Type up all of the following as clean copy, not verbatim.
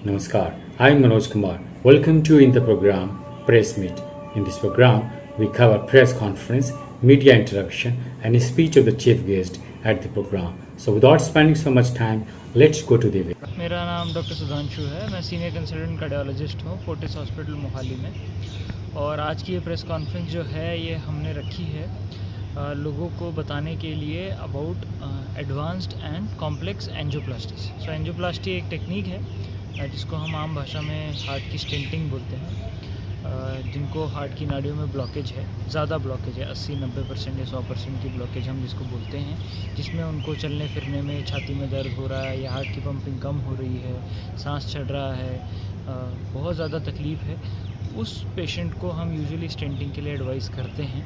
Namaskar, I am Manoj Kumar. Welcome to in the program Press Meet. In this program, we cover press conference, media interaction, and a speech of the chief guest at the program. So, without spending so much time, let's go to the video. मेरा नाम doctor Sudhanshu है। मैं senior consultant cardiologist हूँ Fortis hospital Mohali में। और आज की ये प्रेस कॉन्फ्रेंस जो है ये हमने रखी है लोगों को बताने के लिए about advanced and complex angioplasty. So angioplasty एक टेक्निक है जिसको हम आम भाषा में हार्ट की स्टेंटिंग बोलते हैं। जिनको हार्ट की नाड़ियों में ब्लॉकेज है, ज़्यादा ब्लॉकेज है, 80-90% या 100% की ब्लॉकेज हम जिसको बोलते हैं, जिसमें उनको चलने फिरने में छाती में दर्द हो रहा है या हार्ट की पंपिंग कम हो रही है, सांस चढ़ रहा है, बहुत ज़्यादा तकलीफ़ है, उस पेशेंट को हम यूजुअली स्टेंटिंग के लिए एडवाइस करते हैं।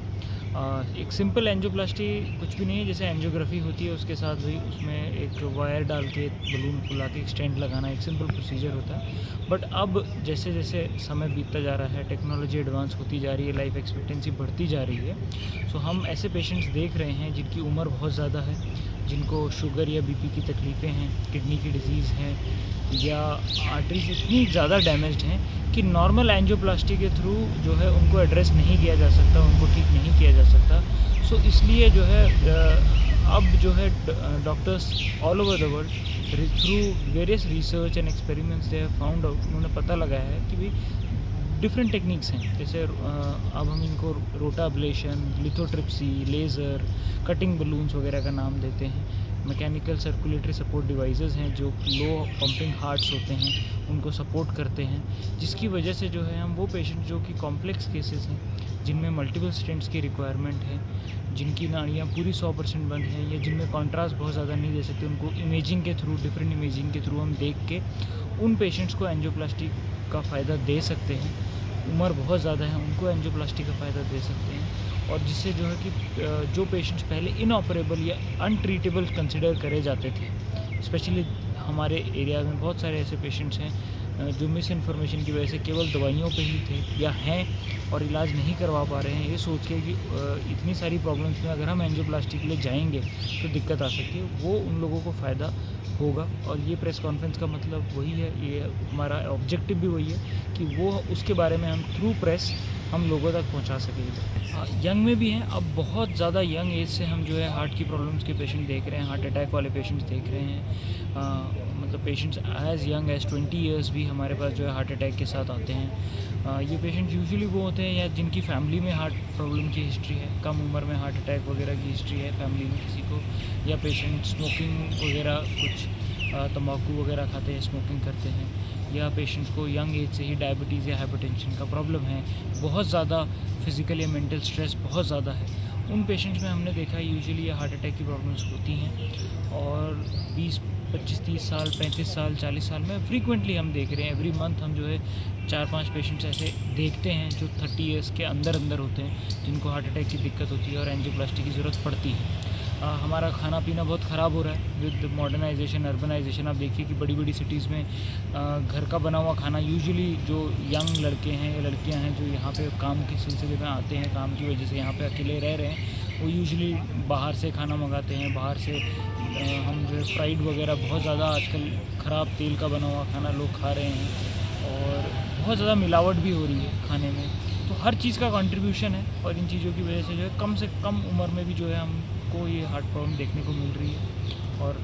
एक सिंपल एंजियोप्लास्टी कुछ भी नहीं है, जैसे एंजियोग्राफी होती है उसके साथ भी उसमें एक वायर डाल के बलून फुला के स्टेंट लगाना एक सिंपल प्रोसीजर होता है। बट अब जैसे जैसे समय बीतता जा रहा है, टेक्नोलॉजी एडवांस होती जा रही है, लाइफ एक्सपेक्टेंसी बढ़ती जा रही है, सो हम ऐसे पेशेंट्स देख रहे हैं जिनकी उम्र बहुत ज़्यादा है, जिनको शुगर या बीपी की तकलीफ़ें हैं, किडनी की डिजीज़ हैं या आर्टरीज इतनी ज़्यादा डैमेज्ड हैं कि नॉर्मल एंजियोप्लास्टी के थ्रू जो है उनको एड्रेस नहीं किया जा सकता, उनको ठीक नहीं किया जा सकता। सो इसलिए जो है अब जो है doctors all over the world through various research and experiments they have found out, उन्होंने पता लगाया है कि भाई डिफरेंट टेक्निक्स हैं। जैसे अब हम इनको रोटा oblation, lithotripsy, laser, cutting balloons वगैरह का नाम देते हैं। मैकेनिकल सर्कुलेटरी सपोर्ट डिवाइसेस हैं जो लो पंपिंग हार्ट्स होते हैं उनको सपोर्ट करते हैं, जिसकी वजह से जो है हम वो पेशेंट जो कि कॉम्प्लेक्स केसेस हैं, जिनमें मल्टीपल स्टेंट्स की रिक्वायरमेंट है, जिनकी नाड़ियाँ पूरी 100% बंद हैं या जिनमें कॉन्ट्रास्ट बहुत ज़्यादा नहीं दे सकते, उनको इमेजिंग के थ्रू, डिफरेंट इमेजिंग के थ्रू हम देख के उन पेशेंट्स को एंजियोप्लास्टी का फ़ायदा दे सकते हैं। उम्र बहुत ज़्यादा है उनको एंजियोप्लास्टी का फ़ायदा दे सकते हैं। और जिससे जो है कि जो पेशेंट्स पहले इनऑपरेबल या अनट्रीटेबल कंसिडर करे जाते थे, स्पेशली हमारे एरिया में बहुत सारे ऐसे पेशेंट्स हैं जो मिस इन्फॉर्मेशन की वजह से केवल दवाइयों पे ही थे या हैं और इलाज नहीं करवा पा रहे हैं, ये सोच के कि इतनी सारी प्रॉब्लम्स में अगर हम एंजियोप्लास्टी के लिए जाएंगे तो दिक्कत आ सकती है, वो उन लोगों को फ़ायदा होगा। और ये प्रेस कॉन्फ्रेंस का मतलब वही है, ये हमारा ऑब्जेक्टिव भी वही है कि वो उसके बारे में हम थ्रू प्रेस हम लोगों तक पहुंचा सकेंगे। यंग में भी हैं, अब बहुत ज़्यादा यंग एज से हम जो है हार्ट की प्रॉब्लम्स के पेशेंट देख रहे हैं, हार्ट अटैक वाले पेशेंट्स देख रहे हैं। मतलब patients as young as 20 years भी हमारे पास जो है हार्ट अटैक के साथ आते हैं। ये पेशेंट यूजुअली वो होते हैं या जिनकी फैमिली में हार्ट प्रॉब्लम की हिस्ट्री है, कम उम्र में हार्ट अटैक वगैरह की हिस्ट्री है फैमिली में किसी को, या पेशेंट स्मोकिंग वगैरह कुछ तंबाकू वगैरह खाते हैं, स्मोकिंग करते हैं, या पेशेंट्स को यंग एज से ही डायबिटीज़ या हाइपरटेंशन का प्रॉब्लम है, बहुत ज़्यादा फिज़िकल या मेंटल स्ट्रेस बहुत ज़्यादा है, उन पेशेंट्स में हमने देखा है यूजुअली ये हार्ट अटैक की प्रॉब्लम्स होती हैं। और 20, 25, 30 साल, 35 साल, 40 साल में फ्रीक्वेंटली हम देख रहे हैं, एवरी मंथ हम जो है 4-5 पेशेंट्स ऐसे देखते हैं जो 30 ईयर्स के अंदर होते हैं, जिनको हार्ट अटैक की दिक्कत होती है और एंजियोप्लास्टी की ज़रूरत पड़ती है। हमारा खाना पीना बहुत ख़राब हो रहा है विद मॉडर्नाइजेशन, अर्बनाइजेशन। आप देखिए कि बड़ी बड़ी सिटीज़ में घर का बना हुआ खाना, यूजुअली जो यंग लड़के हैं या लड़कियां हैं जो यहाँ पे काम के सिलसिले में आते हैं, काम की वजह से यहाँ पे अकेले रह रहे हैं, वो यूजुअली बाहर से खाना मंगाते हैं। बाहर से हम जो है फ्राइड वगैरह बहुत ज़्यादा आजकल ख़राब तेल का बना हुआ खाना लोग खा रहे हैं और बहुत ज़्यादा मिलावट भी हो रही है खाने में। तो हर चीज़ का कंट्रीब्यूशन है और इन चीज़ों की वजह से जो है कम से कम उम्र में भी जो है हमको ये हार्ट प्रॉब्लम देखने को मिल रही है। और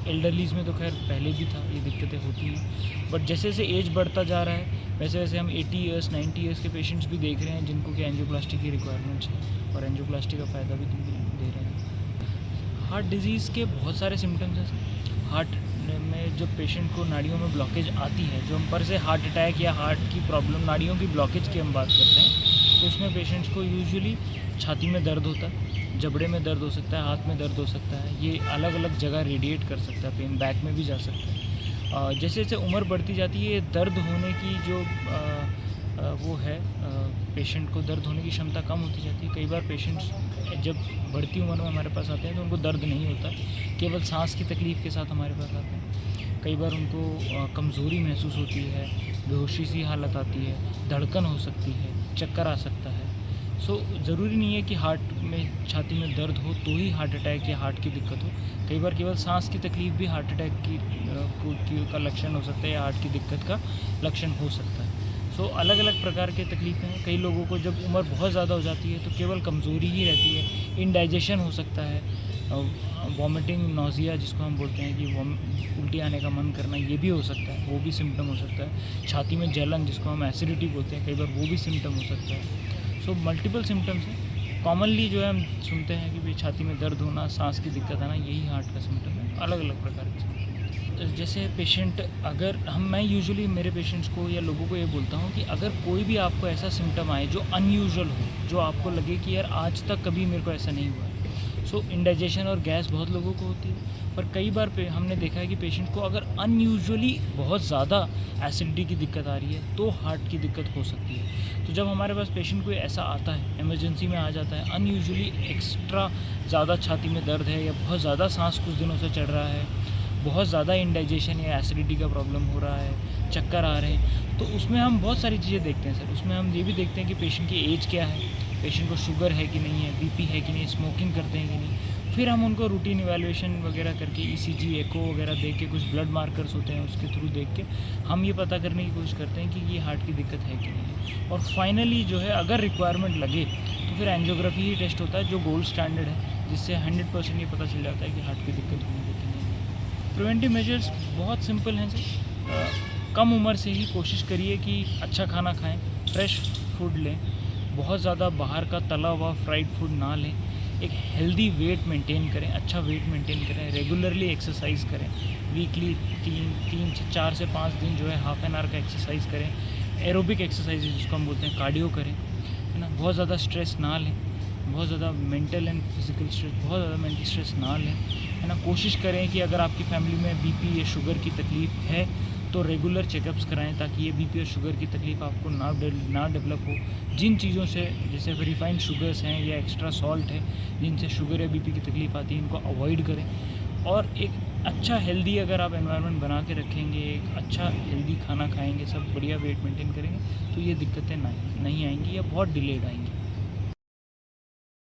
एल्डरलीज़ में तो खैर पहले भी था, ये दिक्कतें होती हैं, बट जैसे जैसे एज बढ़ता जा रहा है वैसे वैसे हम 80 ईयर्स 90 ईयर्स के पेशेंट्स भी देख रहे हैं जिनको कि एंजियोप्लास्टी की रिक्वायरमेंट्स है और एंजियोप्लास्टी का फ़ायदा भी दे रहे हैं। हार्ट डिज़ीज़ के बहुत सारे सिम्टम्स हैं। हार्ट में जब पेशेंट को नाड़ियों में ब्लॉकेज आती है, जो हम पर से हार्ट अटैक या हार्ट की प्रॉब्लम, नाड़ियों की ब्लॉकेज की हम बात करते हैं, तो उसमें पेशेंट्स को यूजुअली छाती में दर्द होता है, जबड़े में दर्द हो सकता है, हाथ में दर्द हो सकता है, ये अलग अलग जगह रेडिएट कर सकता है, पेन बैक में भी जा सकता है। जैसे जैसे उम्र बढ़ती जाती है, दर्द होने की जो वो है, पेशेंट को दर्द होने की क्षमता कम होती जाती है। कई बार पेशेंट्स जब बढ़ती उम्र में हमारे पास आते हैं तो उनको दर्द नहीं होता, केवल सांस की तकलीफ़ के साथ हमारे पास आते हैं। कई बार उनको कमज़ोरी महसूस होती है, बेहोशी सी हालत आती है, धड़कन हो सकती है, चक्कर आ सकता है, ज़रूरी नहीं है कि हार्ट में छाती में दर्द हो तो ही हार्ट अटैक या हार्ट की दिक्कत हो। कई बार केवल सांस की तकलीफ़ भी हार्ट अटैक का लक्षण हो सकता है या हार्ट की दिक्कत का लक्षण हो सकता है। अलग अलग प्रकार के तकलीफ़ें हैं। कई लोगों को जब उम्र बहुत ज़्यादा हो जाती है तो केवल कमज़ोरी ही रहती है, इंडाइजेशन हो सकता है, वॉमिटिंग, नोज़िया जिसको हम बोलते हैं कि उल्टी आने का मन करना, ये भी हो सकता है, वो भी सिम्टम हो सकता है। छाती में जलन जिसको हम एसिडिटी बोलते हैं, कई बार वो भी सिम्टम हो सकता है। मल्टीपल सिम्टम्स हैं। कॉमनली जो है हम सुनते हैं कि भाई छाती में दर्द होना, सांस की दिक्कत आना, यही हार्ट का सिम्टम है। अलग अलग प्रकार के सिम्टम। जैसे पेशेंट मैं यूजुअली मेरे पेशेंट्स को या लोगों को ये बोलता हूँ कि अगर कोई भी आपको ऐसा सिम्टम आए जो अनयूजुअल हो, जो आपको लगे कि यार आज तक कभी मेरे को ऐसा नहीं हुआ, इंडाइजेशन और गैस बहुत लोगों को होती है, पर कई बार हमने देखा है कि पेशेंट को अगर अनयूजुअली बहुत ज़्यादा एसिडिटी की दिक्कत आ रही है तो हार्ट की दिक्कत हो सकती है। तो जब हमारे पास पेशेंट कोई ऐसा आता है, इमरजेंसी में आ जाता है, अनयूजुअली एक्स्ट्रा ज़्यादा छाती में दर्द है या बहुत ज़्यादा सांस कुछ दिनों से चढ़ रहा है, बहुत ज़्यादा इंडाइजेशन या एसिडिटी का प्रॉब्लम हो रहा है, चक्कर आ रहे हैं, तो उसमें हम बहुत सारी चीज़ें देखते हैं सर। उसमें हम ये भी देखते हैं कि पेशेंट की एज क्या है, पेशेंट को शुगर है कि नहीं है, बीपी है कि नहीं, स्मोकिंग करते हैं कि नहीं। फिर हम उनको रूटीन इवैल्यूएशन वगैरह करके ईसीजी, एको वगैरह देख के, कुछ ब्लड मार्कर्स होते हैं उसके थ्रू देख के हम ये पता करने की कोशिश करते हैं कि ये हार्ट की दिक्कत है कि नहीं। और फाइनली जो है अगर रिक्वायरमेंट लगे तो फिर एंजियोग्राफी ही टेस्ट होता है जो गोल्ड स्टैंडर्ड है, जिससे 100% ये पता चल जाता है कि हार्ट की दिक्कत होनी है कि नहीं। प्रिवेंटिव मेजर्स बहुत सिंपल हैं सर। कम उम्र से ही कोशिश करिए कि अच्छा खाना खाएँ, फ्रेश फूड लें, बहुत ज़्यादा बाहर का तला हुआ फ्राइड फूड ना लें, एक हेल्दी वेट मेंटेन करें, अच्छा वेट मेंटेन करें, रेगुलरली एक्सरसाइज करें, वीकली 4 से 5 दिन जो है हाफ एन आवर का एक्सरसाइज करें, एरोबिक एक्सरसाइज जिसको हम बोलते हैं कार्डियो करें, है ना। बहुत ज़्यादा स्ट्रेस ना लें, बहुत ज़्यादा मेंटल एंड फिजिकल स्ट्रेस, बहुत ज़्यादा मेंटल स्ट्रेस ना लें, है ना। कोशिश करें कि अगर आपकी फैमिली में बीपी या शुगर की तकलीफ़ है तो रेगुलर चेकअप्स कराएं ताकि ये बीपी और शुगर की तकलीफ़ आपको ना डेवलप हो। जिन चीज़ों से, जैसे रिफाइंड शुगर्स हैं या एक्स्ट्रा सॉल्ट है, जिनसे शुगर या बीपी की तकलीफ़ आती है, इनको अवॉइड करें। और एक अच्छा हेल्दी अगर आप एनवायरनमेंट बना के रखेंगे, एक अच्छा हेल्दी खाना खाएंगे, सब बढ़िया वेट मेंटेन करेंगे, तो ये दिक्कतें नहीं आएंगी या बहुत डिलेड आएंगी।